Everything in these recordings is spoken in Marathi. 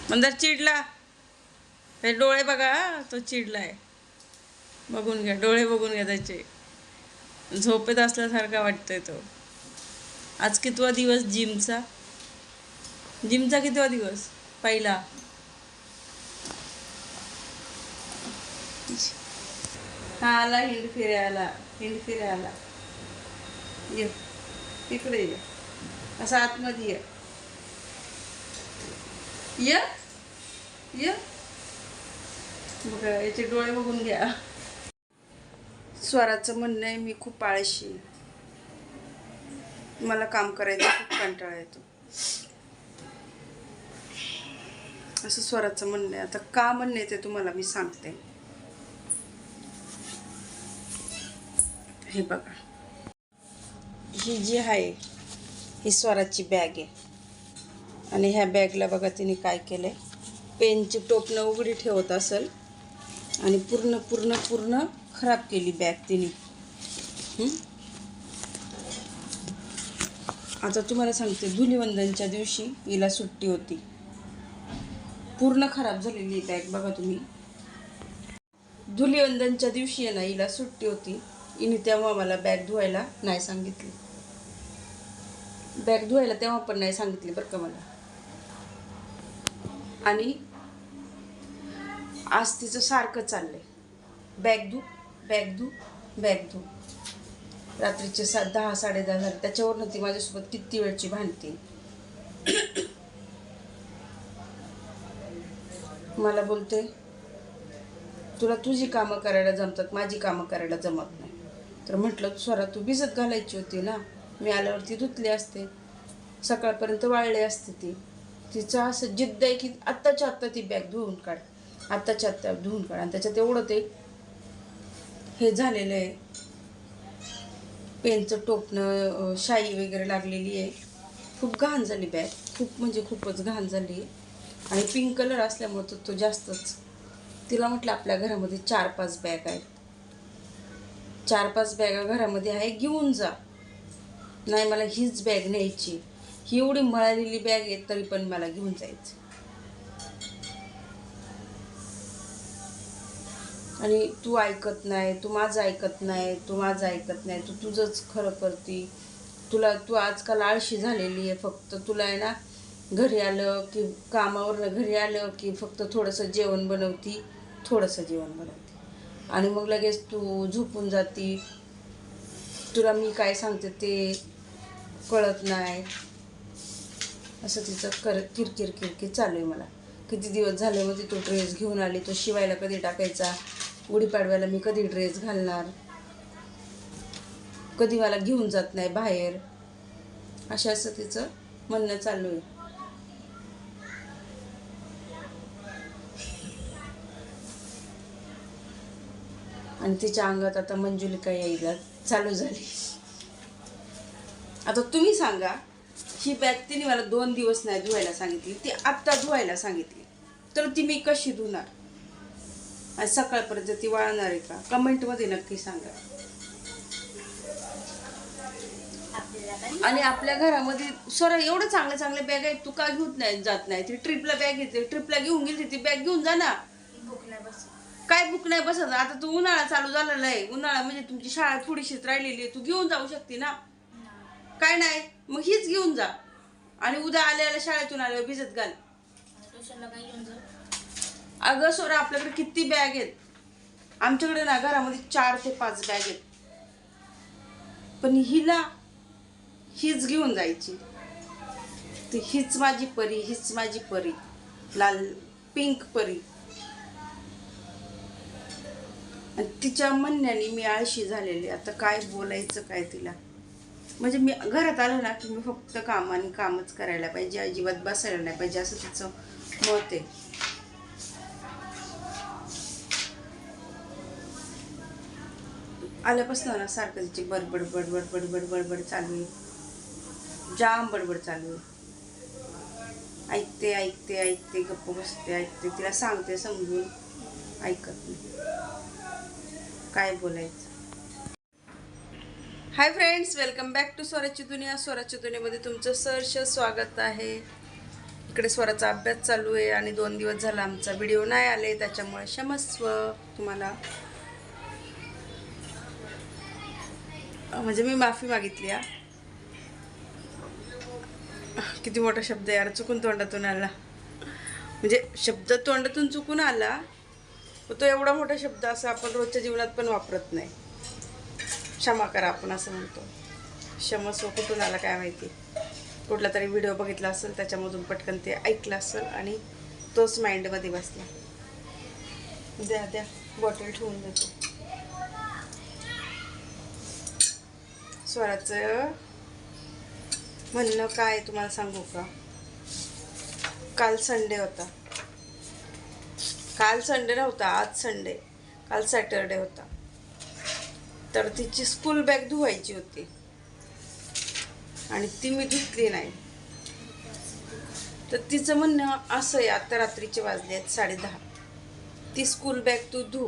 मंदार चिडला. हे डोळे बघा, तो चिडलाय. बघून घ्या, डोळे बघून घ्या त्याचे. झोपेत असल्यासारखा वाटतोय तो. आज कितवा दिवस जिमचा? जिमचा कितवा दिवस? पहिला. हा आला हिंड फिरायला. हिंड फिरायला ये, इकडे ये. असं आतमध्ये ये. ये ये. बघा याचे डोळे बघून घ्या. स्वराचं म्हणणं आहे मी खूप आळशी, मला काम करायचं खूप कंटाळा येतो, असं स्वराचं म्हणणं आहे. आता का म्हणणं आहे ते तुम्हाला मी सांगते. हे बघा, ही जी आहे ही स्वराची बॅग आहे. आणि ह्या बॅगला बघा तिने काय केलंय, पेनची टोपणं उघडी ठेवत असेल आणि पूर्ण पूर्ण पूर्ण खराब केली बॅग तिने. आता तुम्हाला सांगते, धुलिवंदनच्या दिवशी हिला सुट्टी होती. पूर्ण खराब झालेली बॅग बघा तुम्ही. धुलिवंदनच्या दिवशी आहे ना, हिला सुट्टी होती. हिने तेव्हा मला बॅग धुवायला नाही सांगितली. बॅग धुवायला तेव्हा पण नाही सांगितली बरं का मला. आणि आज तिचं सारखं चाललंय, बॅग धू बॅग धू बॅग धू. रात्रीचे 10 10:30 झाले. त्याच्यावरनं ती माझ्यासोबत किती वेळची भांडते. मला बोलते तुला तुझी कामं करायला जमतात, माझी कामं करायला जमत नाही. तर म्हटलं स्वरा तू भिजत घालायची होती ना, मी आल्यावरती धुतली असते, सकाळपर्यंत वाळले असते. तिचं असं जिद्द आहे की आत्ताच्या आत्ता ती बॅग धुवून काढ, आत्ताच्या आत्ता धुवून काढ. आणि त्याच्यात एवढं ते हे झालेलं आहे, पेनचं टोपणं शाई वगैरे लागलेली आहे. खूप घाण झाली बॅग, खूप म्हणजे खूपच घाण झाली आहे. आणि पिंक कलर असल्यामुळे तर तो जास्तच. तिला म्हटलं आपल्या घरामध्ये 4-5 बॅग आहेत, 4-5 बॅगा घरामध्ये आहे, घेऊन जा. नाही मला हीच बॅग न्यायची, ही एवढी मळालेली बॅग आहे तरी पण मला घेऊन जायचं. आणि तू ऐकत नाही, तू माझं ऐकत नाही, तू माझं ऐकत नाही, तू तुझंच खरं करती. तू आजकाल आळशी झालेली आहे. फक्त तुला आहे ना, घरी आलं की कामावरनं घरी आलं की फक्त थोडंसं जेवण बनवती, थोडंसं जेवण बनवती आणि मग लगेच तू झोपून जाती. तुला मी काय सांगते ते कळत नाही. असं तिचं किरकिर किरकिर चालू आहे. मला किती दिवस झाले मग तो ड्रेस घेऊन आली, तो शिवायला कधी टाकायचा, गुढीपाडव्याला मी कधी ड्रेस घालणार, कधी मला घेऊन जात नाही बाहेर, असं तिचं म्हणणं चालू आहे. आणि तिच्या अंगात आता मंजुलिका यायला चालू झाली. आता तुम्ही सांगा, ही बॅग तिने मला 2 दिवस नाही धुवायला सांगितली, ती आत्ता धुवायला सांगितली, तर ती मी कशी धुणार? आणि सकाळपर्यंत ती वाळणार आहे का? कमेंटमध्ये नक्की सांगा. आणि आपल्या घरामध्ये सर एवढं चांगले चांगले बॅग आहेत, तू का घेऊन नाही जात नाही? ती ट्रिपला बॅग घेते, ट्रिपला घेऊन गेली, ती बॅग घेऊन जा ना. काय भूक नाही बसत? आता तू उन्हाळा चालू झालेला आहे, उन्हाळा म्हणजे तुमची शाळा थोडीशीच राहिलेली आहे, तू घेऊन जाऊ शकते ना. काय नाही मग हीच घेऊन जा आणि उद्या आल्याला शाळेतून आल्यावर भिजत घाल. अगं सोरा आपल्याकडे किती बॅग आहेत, आमच्याकडे ना घरामध्ये 4 ते 5 बॅग आहेत, पण हिला हीच घेऊन जायची. ती हीच माझी परी, हीच माझी परी, लाल पिंक परी. आणि तिच्या म्हणण्याने मी आळशी झालेली. आता काय बोलायचं काय तिला? म्हणजे मी घरात आलं ना की मी फक्त काम आणि कामच करायला पाहिजे, अजिबात बसायला नाही पाहिजे, असं तिचं मत आहे. आल्यापासून ना सारखं तिची बडबड बडबड बडबड बडबड चालू आहे, जाम बडबड चालू आहे. ऐकते ऐकते ऐकते, गप्प बसते, ऐकते, तिला सांगते समजून, ऐकत नाही. काय बोलायचं? Hi friends, welcome back to स्वराची दुनिया. स्वराची दुनियामध्ये तुमचं सहर्ष स्वागत आहे. इकडे स्वराचा अभ्यास चालू आहे आणि 2 दिवस झाला आमचा व्हिडिओ नाही आले, त्याच्यामुळे क्षमस्व तुम्हाला. म्हणजे मी माफी मागितली. किती मोठा शब्द यार, चुकून तोंडातून आला. म्हणजे शब्द तोंडातून चुकून आला, तो एवढा मोठा शब्द असा आपण रोजच्या जीवनात पण वापरत नाही. क्षमा करा आपण असं म्हणतो. क्षमस्व कुठून आला काय माहिती. कुठला तरी व्हिडिओ बघितला असेल, त्याच्यामधून पटकन ते ऐकलं असेल आणि तोच माइंडमध्ये बसला. द्या द्या बॉटल ठेवून देतो. स्वराचं म्हणणं काय तुम्हाला सांगू का? काल संडे होता. काल संडे नव्हता, आज संडे. काल सॅटरडे होता. तर तिची स्कूल बॅग धुवायची होती आणि ती मी धुतली नाही. तर तिचं म्हणणं असं आहे, आता रात्रीचे वाजले आहेत 10:30. ती स्कूल बॅग तू धु.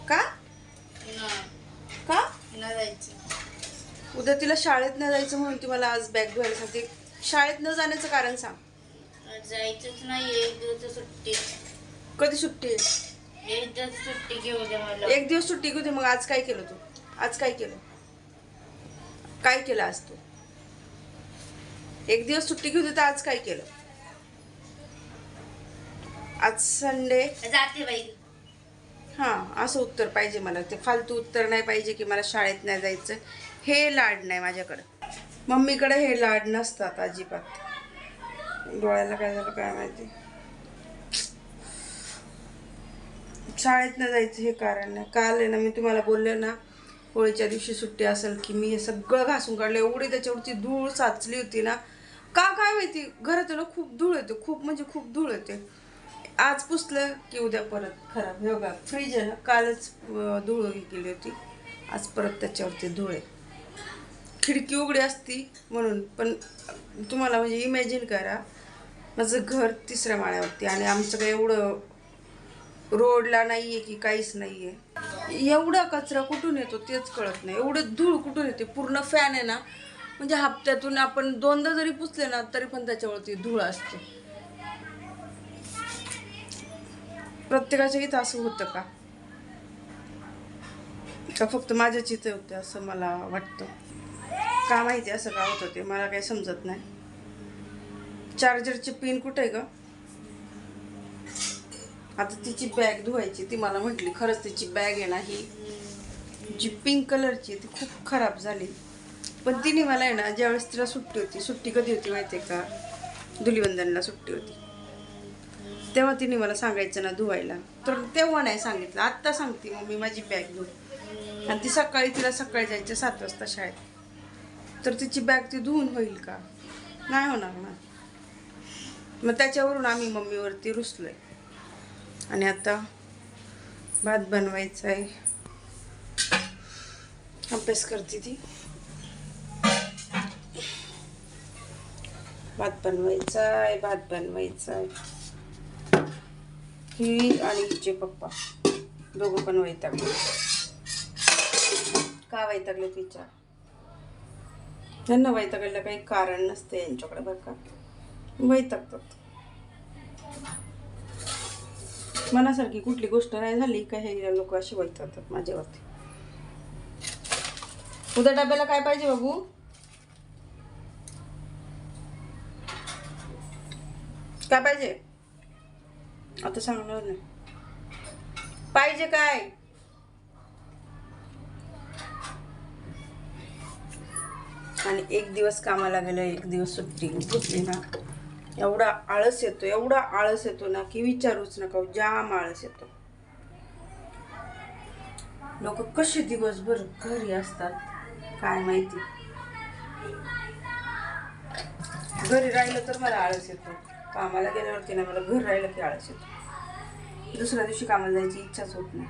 का का उद्या तिला शाळेत न जायचं म्हणून ती मला आज बॅग धुवायला सांगते. शाळेत न जाण्याचं कारण सांग. जायचंच नाही, एक दिवस सुट्टी. कधी सुट्टी आहे? एक दिवस सुट्टी घेऊ दे मला. एक दिवस सुट्टी घेऊ दे. मग आज काय केलं तू? आज काय केलं? काय केलं आज तू? एक दिवस सुट्टी घेऊ दे तर आज काय केलं? आज संडे. जाते बाई. हां, असं उत्तर पाहिजे मला. ते फालतू उत्तर नाही पाहिजे की मला शाळेत नाही जायचं. हे लाड नाही माझ्याकडं. मम्मीकडे हे लाड नसतात अजिबात. डोळ्याला काय झालं काय माहिती. शाळेत न जायचं हे कारण नाही. काल आहे ना, मी तुम्हाला बोलले ना, होळीच्या दिवशी सुट्टी असेल की मी हे सगळं घासून काढलं. एवढी त्याच्यावरती धूळ साचली होती ना, का काय माहिती. घरात ना खूप धूळ येते, खूप म्हणजे खूप धूळ येते. आज पुसलं की उद्या परत खराब. हे बघा, फ्रीज आहे ना, कालच धूळ केली होती, आज परत त्याच्यावरती धूळ आहे. खिडकी उघडी असती म्हणून. पण तुम्हाला म्हणजे इमॅजिन करा, माझं घर 3ऱ्या माळ्यावरती आणि आमचं काही एवढं रोडला नाही आहे की काहीच नाही आहे. एवढा कचरा कुठून येतो तेच कळत नाही. एवढं धूळ कुठून येते. पूर्ण फॅन आहे ना, म्हणजे हप्त्यातून आपण 2दा जरी पुसले ना तरी पण त्याच्यावरती धूळ असते. प्रत्येकाच्या इथं असं होतं का? का फक्त माझ्याच इथं होते असं मला वाटतं. का माहिती असं का होतं ते मला काही समजत नाही. चार्जरची पिन कुठे आहे ग? आता तिची बॅग धुवायची. ती मला म्हटली, खरंच तिची बॅग आहे ना, ही जी पिंक कलरची ती खूप खराब झाली. पण तिने मला आहे ना, ज्यावेळेस तिला सुट्टी होती, सुट्टी कधी होती माहिती आहे का? धुलिवंदनला सुट्टी होती. तेव्हा तिने मला सांगायचं ना धुवायला, तर तेव्हा नाही सांगितलं. आत्ता सांगते मग मी माझी बॅग धुव. आणि ती सकाळी, तिला सकाळी जायचं 7 वाजता शाळेत. तर तिची बॅग ती धुवून होईल का? नाही होणार ना. मग त्याच्यावरून आम्ही मम्मीवरती रुसलोय. आणि आता भात बनवायचा आहे. अभ्यास करते ती. भात बनवायचा आहे, भात बनवायचा आहे. ही आणि हिचे पप्पा दोघं पण वैतागले. का वैतागले तिच्या? त्यांना वैतागायला काही कारण नसते यांच्याकडे बरं का. वैतागतात. मनासारखी कुठली गोष्ट नाही झाली का हे लोक अशी वैतागतात माझ्यावरती. उद्या डब्याला काय पाहिजे बाबू? काय पाहिजे आता सांगणार नाही. पाहिजे काय? आणि एक दिवस कामाला गेलं, एक दिवस सुट्टी घेतली ना, एवढा आळस येतो, एवढा आळस येतो ना की विचारूच नका. जाम आळस येतो. लोक कसे दिवसभर घरी असतात काय माहिती. घरी राहिलं तर मला आळस येतो. कामाला गेल्यावरती ना मला घर राहिलं की आळस येतो. दुसऱ्या दिवशी कामाला जायची इच्छाच होत नाही.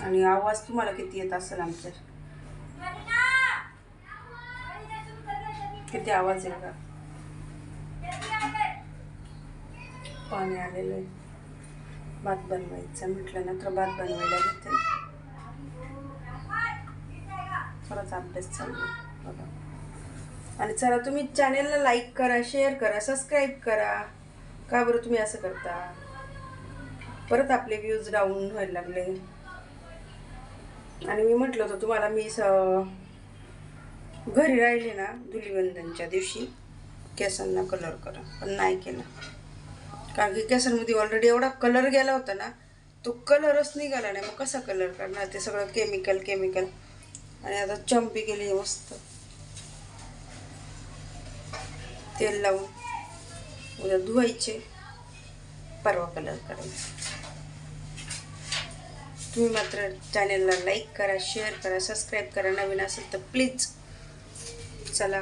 आणि आवाज तुम्हाला किती येत असेल आमच्या. किती आवाज आहे का? पाणी आलेलं आहे. भात बनवायचं म्हटलं ना तर भात बनवायला घेते. खरंच अभ्यास चालू आहे. बघा. आणि चला तुम्ही चॅनेलला लाईक करा, शेअर करा, सबस्क्राईब करा. का बरं तुम्ही असं करता? परत आपले व्ह्यूज डाऊन व्हायला लागले. आणि मी म्हटलं होतं तुम्हाला, मी घरी राहिले ना धुलीवंदनच्या दिवशी केसांना कलर करा, पण नाही केला. कारण की केसांमध्ये ऑलरेडी एवढा कलर गेला होता ना, तो कलरच निघाला नाही. मग कसा कलर करणार? ते सगळं केमिकल. आणि आता चंपी केली मस्त तेल लावून. उद्या धुवायचे, परवा कलर करायचे. तुम्ही मात्र चॅनेलला लाईक करा, शेअर करा, सबस्क्राईब करा. नवीन असेल तर प्लीज. चला.